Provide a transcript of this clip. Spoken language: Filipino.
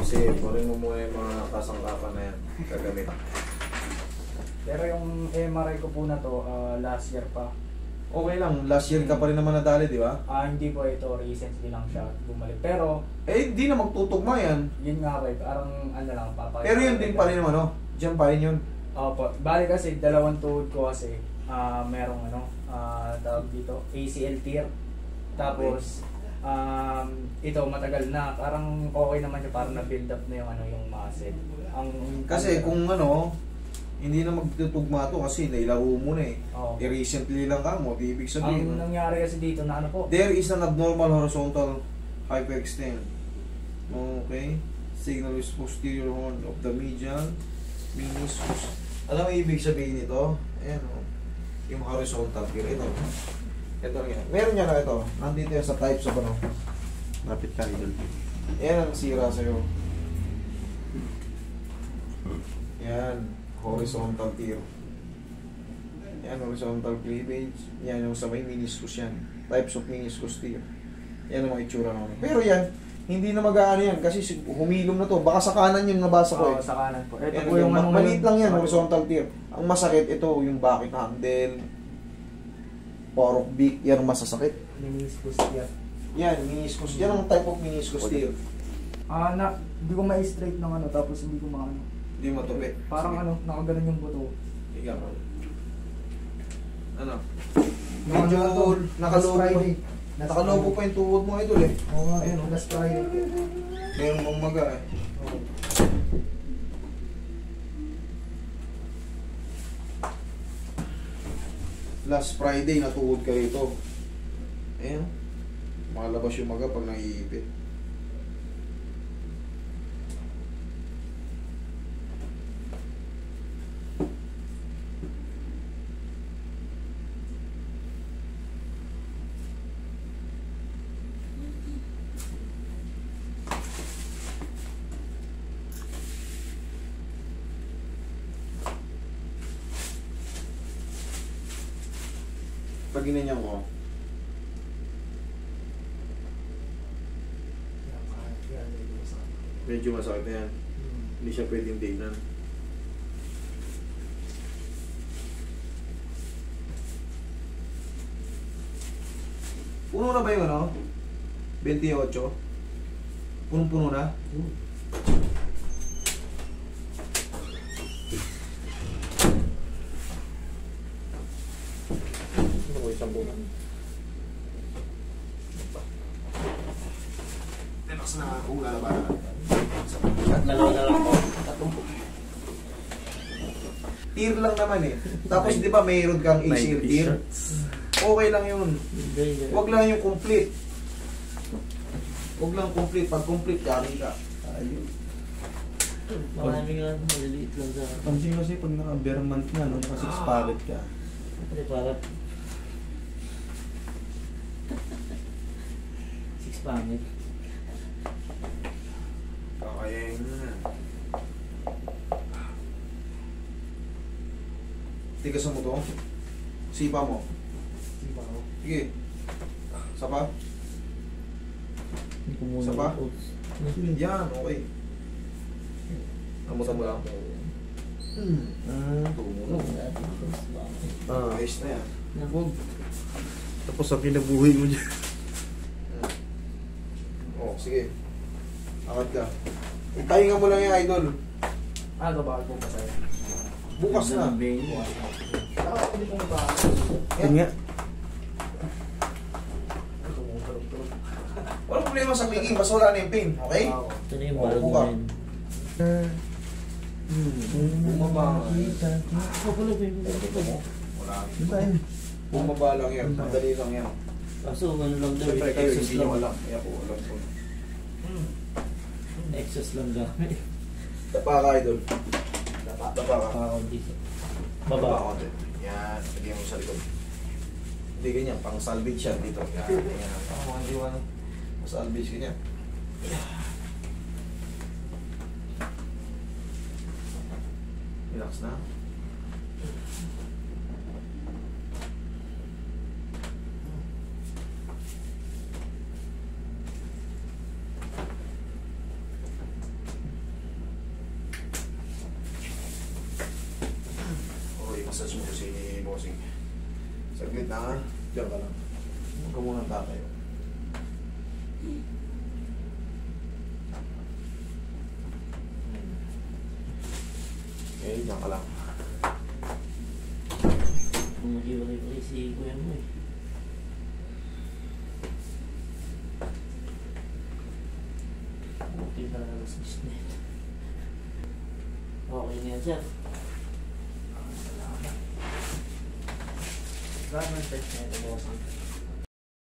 Kasi kunin mo muna yung mga kasangkapan na yan. Gagamit. Pero yung MRI ko po na to, last year pa. Okay lang, last year ka pa rin naman nadali, di ba? Hindi po ito, recently lang siya bumalik. Pero, Hindi na magtutugma yan. yun nga po, parang ano lang, papakita. Pero yun din pa rin naman, no? Diyan pa rin yun. Opo, bali kasi dalawang tuhod ko kasi, merong tawag dito, ACL tear. Tapos, ito matagal na, parang okay naman siya, parang na-build up na yung muscle. Kasi kung hindi na magtutugma to kasi nailaro mo na eh. Oo. Recently lang ka mo, ibig sabihin. Ang nangyari kasi dito na po. There is an abnormal horizontal hyperextend. Okay? Signal is posterior horn of the medial meniscus. Alam mo ibig sabihin nito? Ayan yung horizontal tear. Ito lang yan. Meron yan na ito. Nandito yan sa types of Lapit ka, idol. Yan ang sira sa'yo. Yan. Horizontal tear. Yan, horizontal cleavage. Yan yung sa may meniscus yan. Types of meniscus tear. Yan ang mga itsura namin. Pero yan, hindi na mag-aano yan kasi humilom na to. Baka sa kanan yung nabasa ko eh. Sa kanan po. Ito Yan, po yung maliit lang yan, horizontal tear. Ang masakit ito, yung bucket handle, porok beak, yan ang masasakit. meniscus tear. Yan, meniscus. Yan ang type of meniscus tear. Hindi ko ma-straight ng tapos hindi ko maano. Hindi matupi. Parang nakaganon yung buto. Ikaw. Ano? Medyo nakalobo pa. Nakalobo pa yung tuhod mo idol eh. Oo nga, ayun, last Friday. Ngayon mong maga eh. Last Friday natuhod ka rito. Ayun. Malabas yung maga pag naiipit. Pag ginanyan ko, medyo masakit na yan. Hindi siya pwedeng tignan. Puno na ba yung 28? Punong-puno na? Isang bulan. Relax na kung lalabanan. Dalawa na lang po. Tear lang naman eh. Tapos di ba mayroon kang ACL tear? Okay lang yun. Huwag lang yung complete. Huwag lang complete. Pag complete, yari ka. Ayun. Marami nga maliliit lang sa... Pansin kasi pag naka-bare month na, naka-6 pallet ka. Kasi parang... 6 pangit. Kakayain mo na. Tigasan mo to. Sipa mo. Sige. Sapa. Hindi ko muna... Isa pa? Yan, okay. Amutan mo lang. Tumunog. Ayos na yan. Nabog. Tapos sa kinabuhay mo dyan. Sige. Angat ka. Ipahinga mo lang yung idol. Bago pa sa'yo. Bukas na. Hindi ko ba? Yun nga. Walang problema sa clicking, basta wala na yung pain. Okay? Ito na yung bago buka. rin. Bumaba. Wala. Bumaba lang yan. Madali lang yan. Kaso ano lang daw, Siyempre kayo, excess hindi nyo lang. alam. Kaya po, alam po. Excess lang gamit. Tapa ka, idol. Tapa ka. Kakakunti. Baba Baba. ka konti. Yan, lagyan mo sa likod. Hindi ganyan, pang salvage yan dito. Yan, yan. Pang hindi mo salvage ganyan. Relax na. Wait lang ha. Diyan ka lang. Huwag ka muna tatayo. Okay, diyan ka lang. Kung mag-iwalay-walay si kuya mo eh. Buti talaga mas business. Okay na yan, sir. Salamat. Gano'n test na ito, boss?